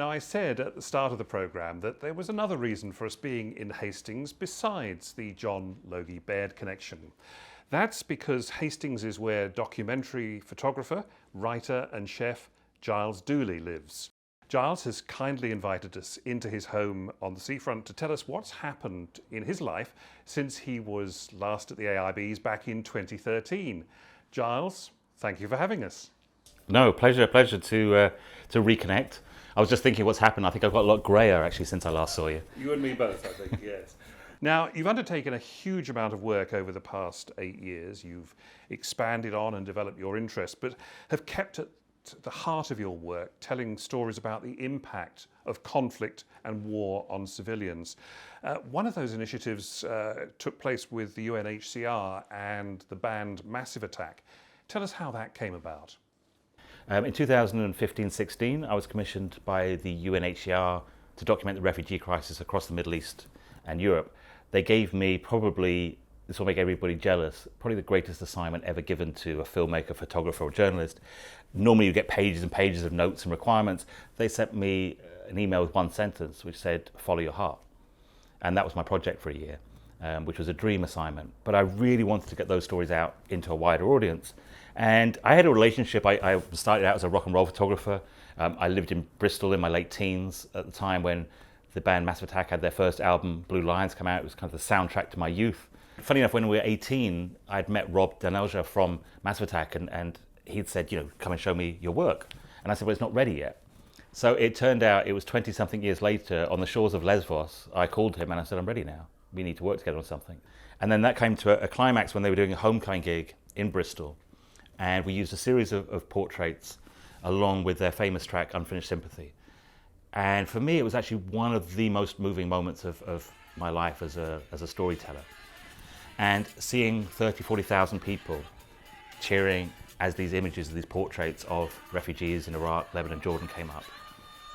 Now, I said at the start of the programme that there was another reason for us being in Hastings besides the John Logie Baird connection. That's because Hastings is where documentary photographer, writer and chef Giles Duley lives. Giles has kindly invited us into his home on the seafront to tell us what's happened in his life since he was last at the AIBs back in 2013. Giles, thank you for having us. No, pleasure to reconnect. I was just thinking what's happened. I think I've got a lot greyer actually since I last saw you. You and me both, I think, yes. Now, you've undertaken a huge amount of work over the past 8 years. You've expanded on and developed your interests, but have kept at the heart of your work telling stories about the impact of conflict and war on civilians. One of those initiatives took place with the UNHCR and the banned Massive Attack. Tell us how that came about. In 2015-16, I was commissioned by the UNHCR to document the refugee crisis across the Middle East and Europe. They gave me probably, this will make everybody jealous, probably the greatest assignment ever given to a filmmaker, photographer or journalist. Normally you get pages and pages of notes and requirements. They sent me an email with one sentence which said, follow your heart. And that was my project for a year, which was a dream assignment. But I really wanted to get those stories out into a wider audience. And I had a relationship. I started out as a rock and roll photographer. I lived in Bristol in my late teens at the time when the band Massive Attack had their first album, Blue Lions, come out. It was kind of the soundtrack to my youth. Funny enough, when we were 18, I'd met Rob Danelja from Massive Attack, and he'd said, come and show me your work. And I said, well, it's not ready yet. So it turned out it was 20-something years later, on the shores of Lesbos, I called him and I said, I'm ready now. We need to work together on something. And then that came to a climax when they were doing a homecoming gig in Bristol. And we used a series of portraits along with their famous track, Unfinished Sympathy. And for me, it was actually one of the most moving moments of my life as a storyteller. And seeing 30, 40,000 people cheering as these images, these portraits of refugees in Iraq, Lebanon, Jordan came up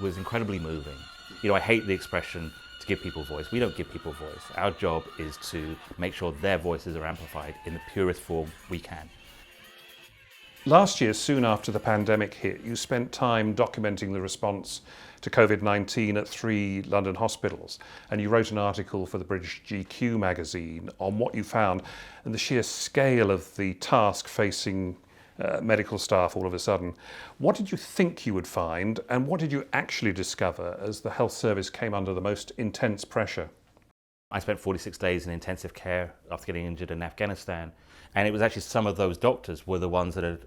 was incredibly moving. I hate the expression to give people voice. We don't give people voice. Our job is to make sure their voices are amplified in the purest form we can. Last year, soon after the pandemic hit, you spent time documenting the response to COVID-19 at 3 London hospitals, and you wrote an article for the British GQ magazine on what you found and the sheer scale of the task facing medical staff all of a sudden. What did you think you would find, and what did you actually discover as the health service came under the most intense pressure? I spent 46 days in intensive care after getting injured in Afghanistan, and it was actually some of those doctors were the ones that had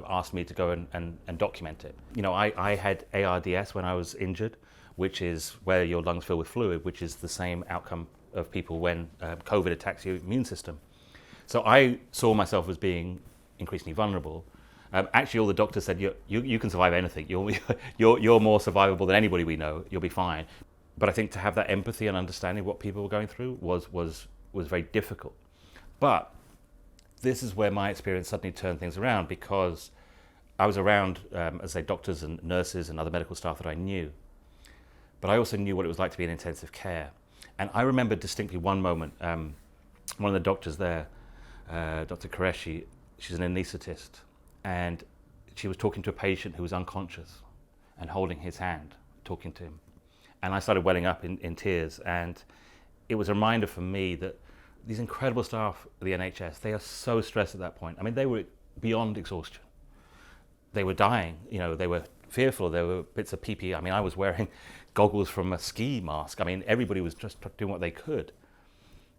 asked me to go and document it. I had ARDS when I was injured, which is where your lungs fill with fluid, which is the same outcome of people when COVID attacks your immune system. So I saw myself as being increasingly vulnerable. Actually, all the doctors said, you can survive anything. You're more survivable than anybody we know. You'll be fine. But I think to have that empathy and understanding of what people were going through was very difficult. But this is where my experience suddenly turned things around, because I was around, as I say, doctors and nurses and other medical staff that I knew. But I also knew what it was like to be in intensive care. And I remember distinctly one moment, one of the doctors there, Dr. Qureshi, she's an anaesthetist, and she was talking to a patient who was unconscious and holding his hand, talking to him. And I started welling up in tears, and it was a reminder for me that these incredible staff of the NHS, they are so stressed at that point. I mean, they were beyond exhaustion. They were dying, they were fearful, there were bits of PPE. I mean, I was wearing goggles from a ski mask. I mean, everybody was just doing what they could.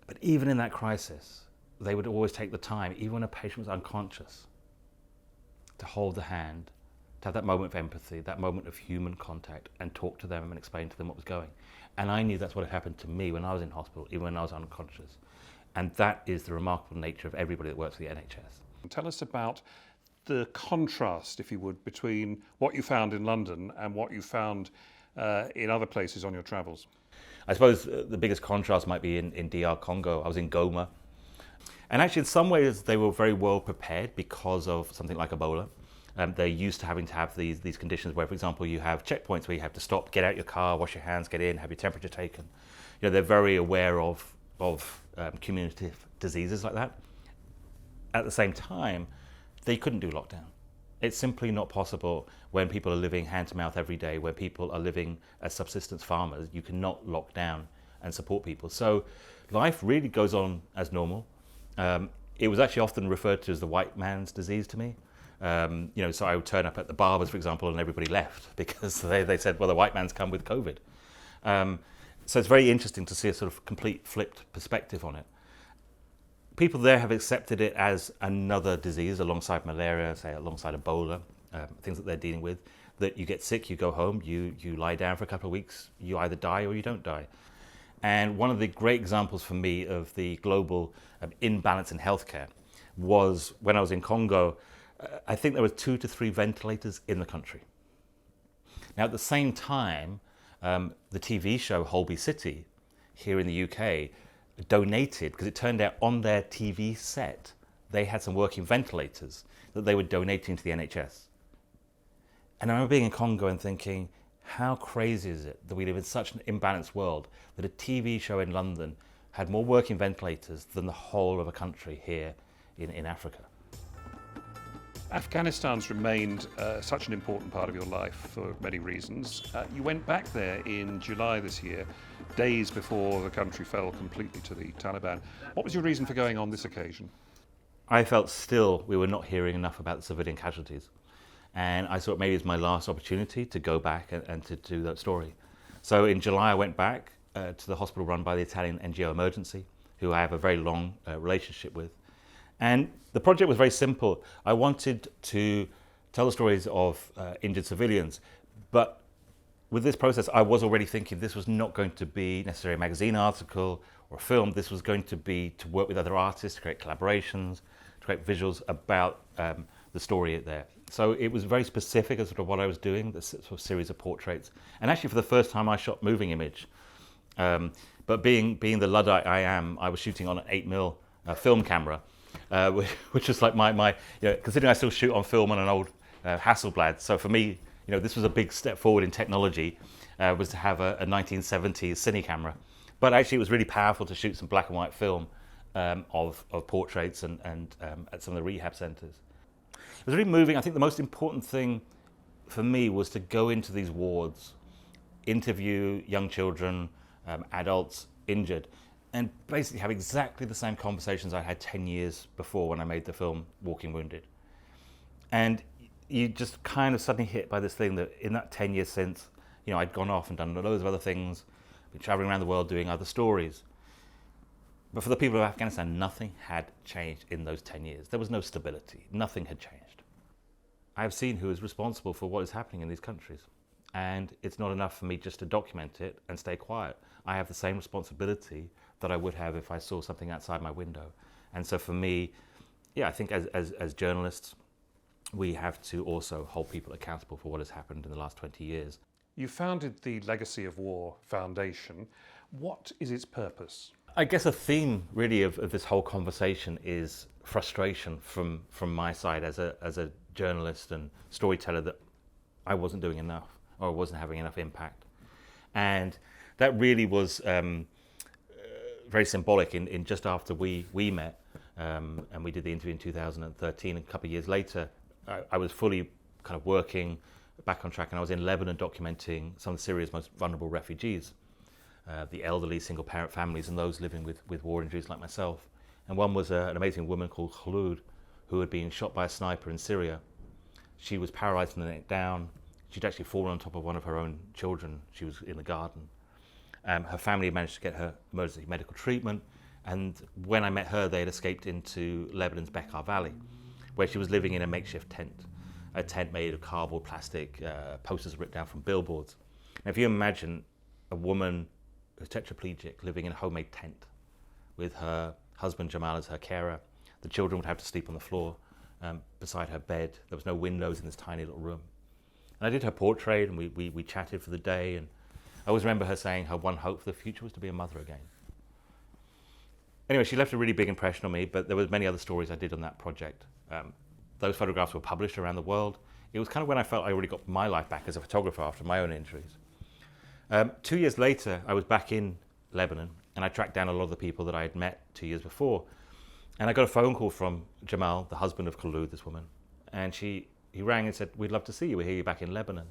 But even in that crisis, they would always take the time, even when a patient was unconscious, to hold the hand, to have that moment of empathy, that moment of human contact, and talk to them and explain to them what was going. And I knew that's what had happened to me when I was in hospital, even when I was unconscious. And that is the remarkable nature of everybody that works for the NHS. Tell us about the contrast, if you would, between what you found in London and what you found in other places on your travels. I suppose the biggest contrast might be in DR Congo. I was in Goma. And actually, in some ways, they were very well prepared because of something like Ebola. They're used to having to have these conditions where, for example, you have checkpoints where you have to stop, get out your car, wash your hands, get in, have your temperature taken. They're very aware of communicative diseases like that. At the same time, they couldn't do lockdown. It's simply not possible when people are living hand to mouth every day, when people are living as subsistence farmers. You cannot lock down and support people. So life really goes on as normal. It was actually often referred to as the white man's disease to me. So I would turn up at the barbers, for example, and everybody left because they said, well, the white man's come with COVID. So it's very interesting to see a sort of complete flipped perspective on it. People there have accepted it as another disease alongside malaria, say alongside Ebola, things that they're dealing with, that you get sick, you go home, you lie down for a couple of weeks, you either die or you don't die. And one of the great examples for me of the global imbalance in healthcare was when I was in Congo. I think there were 2 to 3 ventilators in the country. Now at the same time, the TV show Holby City here in the UK donated, because it turned out on their TV set they had some working ventilators that they were donating to the NHS. And I remember being in Congo and thinking, how crazy is it that we live in such an imbalanced world that a TV show in London had more working ventilators than the whole of a country here in Africa. Afghanistan's remained such an important part of your life for many reasons. You went back there in July this year, days before the country fell completely to the Taliban. What was your reason for going on this occasion? I felt still we were not hearing enough about the civilian casualties. And I thought maybe it's my last opportunity to go back and to do that story. So in July I went back to the hospital run by the Italian NGO Emergency, who I have a very long relationship with. And the project was very simple. I wanted to tell the stories of injured civilians, but with this process, I was already thinking this was not going to be necessarily a magazine article or a film. This was going to be to work with other artists, to create collaborations, to create visuals about the story there. So it was very specific as sort of what I was doing, this sort of series of portraits. And actually for the first time I shot moving image. But being the Luddite I am, I was shooting on an 8mm film camera. Which was like my considering I still shoot on film on an old Hasselblad. So for me, this was a big step forward in technology, was to have a 1970s cine camera. But actually it was really powerful to shoot some black and white film of portraits and at some of the rehab centers. It was really moving. I think the most important thing for me was to go into these wards, interview young children, adults injured, and basically have exactly the same conversations I had 10 years before when I made the film Walking Wounded. And you just kind of suddenly hit by this thing that in that 10 years since, I'd gone off and done loads of other things, been traveling around the world doing other stories. But for the people of Afghanistan, nothing had changed in those 10 years. There was no stability. Nothing had changed. I have seen who is responsible for what is happening in these countries. And it's not enough for me just to document it and stay quiet. I have the same responsibility that I would have if I saw something outside my window. And so for me, I think as journalists, we have to also hold people accountable for what has happened in the last 20 years. You founded the Legacy of War Foundation. What is its purpose? I guess a theme really of this whole conversation is frustration from my side as a journalist and storyteller that I wasn't doing enough or wasn't having enough impact. And that really was very symbolic in just after we met and we did the interview in 2013. A couple of years later, I was fully kind of working back on track, and I was in Lebanon documenting some of Syria's most vulnerable refugees, the elderly single-parent families and those living with war injuries like myself. And one was an amazing woman called Khulud, who had been shot by a sniper in Syria. She was paralyzed from the neck down. She'd actually fallen on top of one of her own children. She was in the garden. Her family had managed to get her emergency medical treatment, and when I met her, they had escaped into Lebanon's Bekaa Valley, where she was living in a makeshift tent, a tent made of cardboard, plastic, posters ripped down from billboards. Now, if you imagine a woman who's tetraplegic living in a homemade tent with her husband Jamal as her carer, the children would have to sleep on the floor beside her bed. There was no windows in this tiny little room. And I did her portrait, and we chatted for the day, and I always remember her saying her one hope for the future was to be a mother again. Anyway, she left a really big impression on me, but there were many other stories I did on that project. Those photographs were published around the world. It was kind of when I felt I already got my life back as a photographer after my own injuries. 2 years later, I was back in Lebanon, and I tracked down a lot of the people that I had met 2 years before. And I got a phone call from Jamal, the husband of Khulud, this woman, and she he rang and said, we'd love to see you. We hear you back in Lebanon.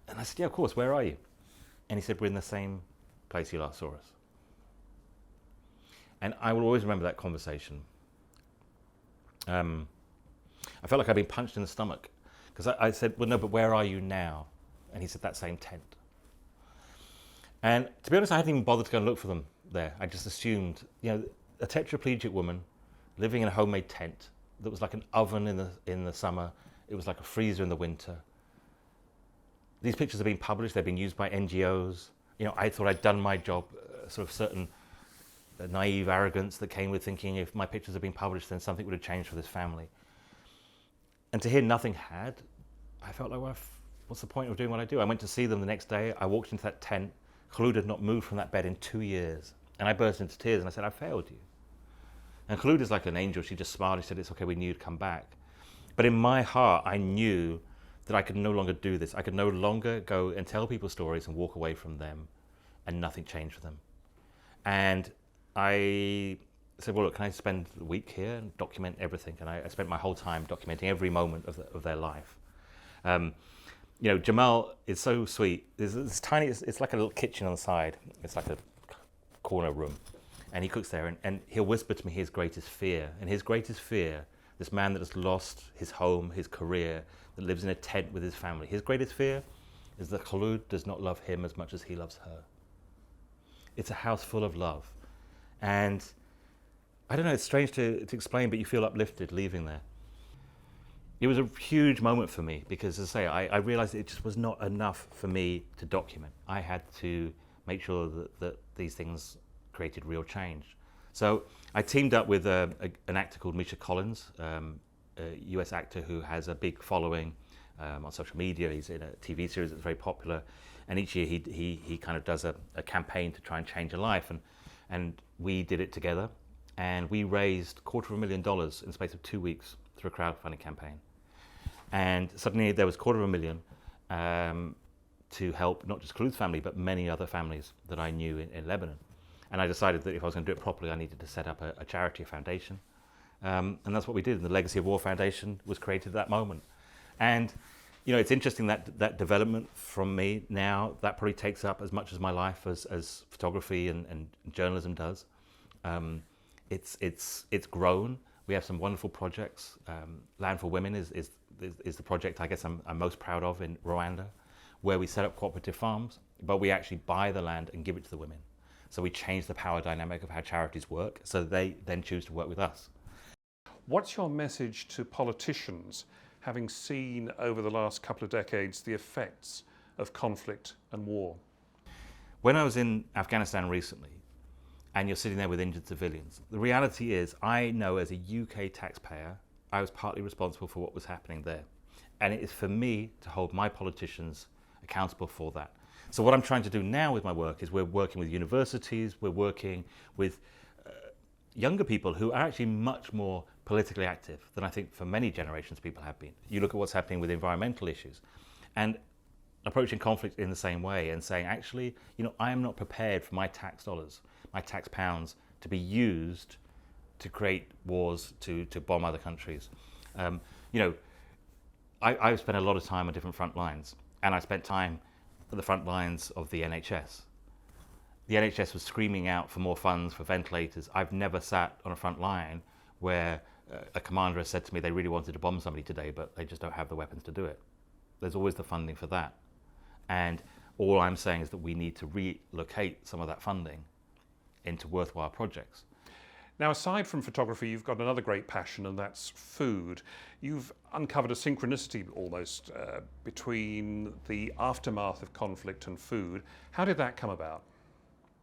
And I said, yeah, of course, where are you? And he said, we're in the same place you last saw us. And I will always remember that conversation. I felt like I'd been punched in the stomach because I said, well, no, but where are you now? And he said, that same tent. And to be honest, I hadn't even bothered to go and look for them there. I just assumed, a tetraplegic woman living in a homemade tent that was like an oven in the summer. It was like a freezer in the winter. These pictures have been published. They've been used by NGOs. I thought I'd done my job, sort of certain naive arrogance that came with thinking if my pictures had been published, then something would have changed for this family. And to hear nothing had, I felt like, well, what's the point of doing what I do? I went to see them the next day. I walked into that tent. Khulud had not moved from that bed in 2 years. And I burst into tears and I said, I failed you. And Khulud is like an angel. She just smiled. She said, it's okay, we knew you'd come back. But in my heart, I knew that I could no longer do this. I could no longer go and tell people stories and walk away from them and nothing changed for them. And I said, well, look, can I spend the week here and document everything? And I spent my whole time documenting every moment of their life. Jamal is so sweet. There's this tiny, it's like a little kitchen on the side. It's like a corner room. And he cooks there and he'll whisper to me his greatest fear. And his greatest fear, this man that has lost his home, his career, that lives in a tent with his family, his greatest fear is that Khulud does not love him as much as he loves her. It's a house full of love. And I don't know, it's strange to explain, but you feel uplifted leaving there. It was a huge moment for me because, as I say, I realized it just was not enough for me to document. I had to make sure that these things created real change. So I teamed up with an actor called Misha Collins, a US actor who has a big following on social media. He's in a TV series that's very popular. And each year he kind of does a campaign to try and change a life. And we did it together. And we raised $250,000 in the space of 2 weeks through a crowdfunding campaign. And suddenly there was $250,000 to help not just Khulud's family, but many other families that I knew in Lebanon. And I decided that if I was going to do it properly, I needed to set up a charity, a foundation. And that's what we did. And the Legacy of War Foundation was created at that moment. And it's interesting that development from me now, that probably takes up as much as my life as photography and journalism does. It's grown. We have some wonderful projects. Land for Women is the project I guess I'm most proud of in Rwanda, where we set up cooperative farms, but we actually buy the land and give it to the women. So we change the power dynamic of how charities work, so they then choose to work with us. What's your message to politicians, having seen over the last couple of decades the effects of conflict and war? When I was in Afghanistan recently, and you're sitting there with injured civilians, the reality is I know as a UK taxpayer, I was partly responsible for what was happening there. And it is for me to hold my politicians accountable for that. So what I'm trying to do now with my work is we're working with universities, we're working with younger people who are actually much more politically active than I think for many generations people have been. You look at what's happening with environmental issues and approaching conflict in the same way and saying, actually, I am not prepared for my tax dollars, my tax pounds to be used to create wars, to bomb other countries. I've spent a lot of time on different front lines, and I spent time at the front lines of the NHS. The NHS was screaming out for more funds for ventilators. I've never sat on a front line where a commander has said to me they really wanted to bomb somebody today, but they just don't have the weapons to do it. There's always the funding for that. And all I'm saying is that we need to relocate some of that funding into worthwhile projects. Now, aside from photography, you've got another great passion, and that's food. You've uncovered a synchronicity almost between the aftermath of conflict and food. How did that come about?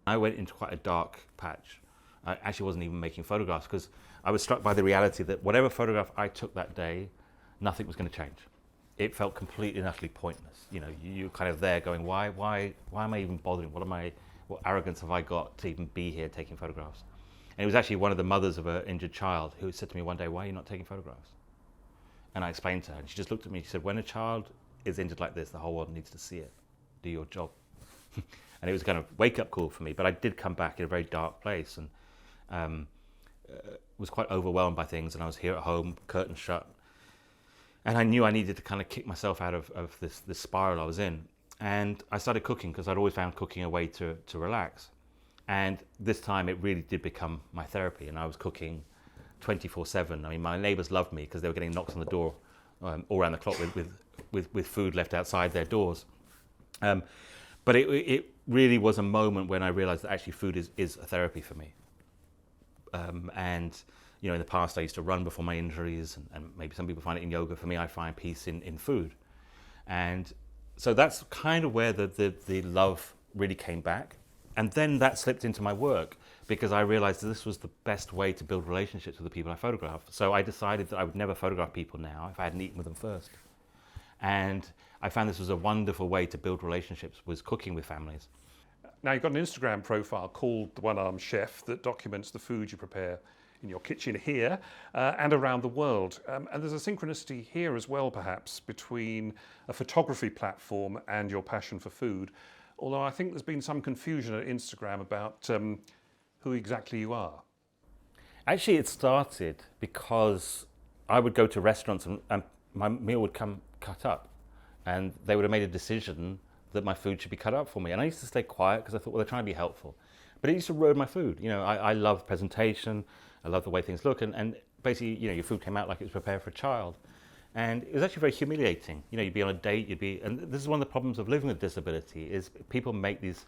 I went into quite a dark patch. I actually wasn't even making photographs because I was struck by the reality that whatever photograph I took that day, nothing was going to change. It felt completely and utterly pointless. You're kind of there going, why am I even bothering? What arrogance have I got to even be here taking photographs? And it was actually one of the mothers of an injured child who said to me one day, why are you not taking photographs? And I explained to her, and she just looked at me, she said, when a child is injured like this, the whole world needs to see it. Do your job. And it was kind of wake-up call for me, but I did come back in a very dark place and was quite overwhelmed by things, and I was here at home, curtains shut, And I knew I needed to kind of kick myself out of this spiral I was in. And I started cooking because I'd always found cooking a way to relax. And this time it really did become my therapy, and I was cooking 24/7. I mean, my neighbours loved me because they were getting knocks on the door all around the clock with food left outside their doors. But it really was a moment when I realised that actually food is a therapy for me. And you know, in the past I used to run before my injuries, and maybe some people find it in yoga. For me, I find peace in food. And so that's kind of where the love really came back. And then that slipped into my work because I realized that this was the best way to build relationships with the people I photograph. So I decided that I would never photograph people now if I hadn't eaten with them first. And I found this was a wonderful way to build relationships, was cooking with families. Now, you've got an Instagram profile called The One-Armed Chef that documents the food you prepare in your kitchen here and around the world. And there's a synchronicity here as well, perhaps, between a photography platform and your passion for food. Although I think there's been some confusion at Instagram about who exactly you are. Actually, it started because I would go to restaurants and my meal would come cut up, and they would have made a decision that my food should be cut up for me. And I used to stay quiet because I thought, well, they're trying to be helpful. But it used to ruin my food. You know, I love presentation, I love the way things look, and basically, you know, your food came out like it was prepared for a child. And it was actually very humiliating. You know, you'd be on a date, and this is one of the problems of living with disability, is people make these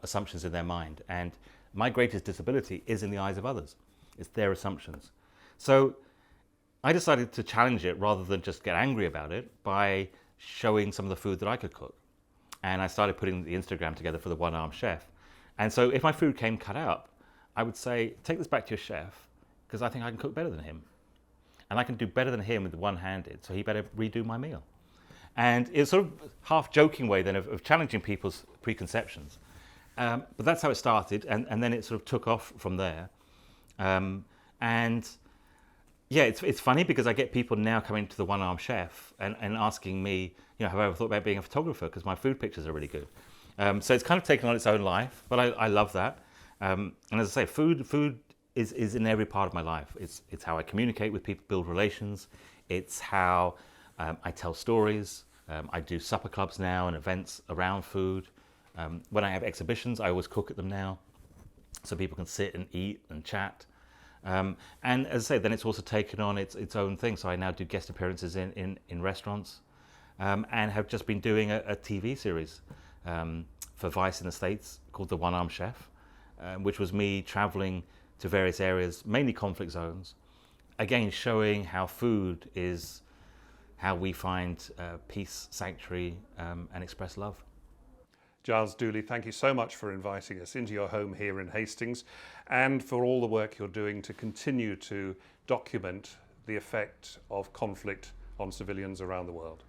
assumptions in their mind. And my greatest disability is in the eyes of others. It's their assumptions. So I decided to challenge it rather than just get angry about it by showing some of the food that I could cook. And I started putting the Instagram together for The One-Armed Chef. And so if my food came cut up, I would say, take this back to your chef, because I think I can cook better than him. And I can do better than him with one-handed, so he better redo my meal. And it's sort of half-joking way then of challenging people's preconceptions. But that's how it started, and then it sort of took off from there. And yeah, it's funny because I get people now coming to The One-Armed Chef and asking me, you know, have I ever thought about being a photographer? Because my food pictures are really good. So it's kind of taken on its own life, but I love that. And as I say, food is in every part of my life. It's how I communicate with people, build relations. It's how I tell stories. I do supper clubs now and events around food. When I have exhibitions, I always cook at them now, so people can sit and eat and chat. And as I say, then it's also taken on its own thing. So I now do guest appearances in restaurants, and have just been doing a TV series for Vice in the States called The One-Armed Chef, which was me traveling to various areas, mainly conflict zones, again showing how food is how we find peace, sanctuary, and express love. Giles Duley, thank you so much for inviting us into your home here in Hastings, and for all the work you're doing to continue to document the effect of conflict on civilians around the world.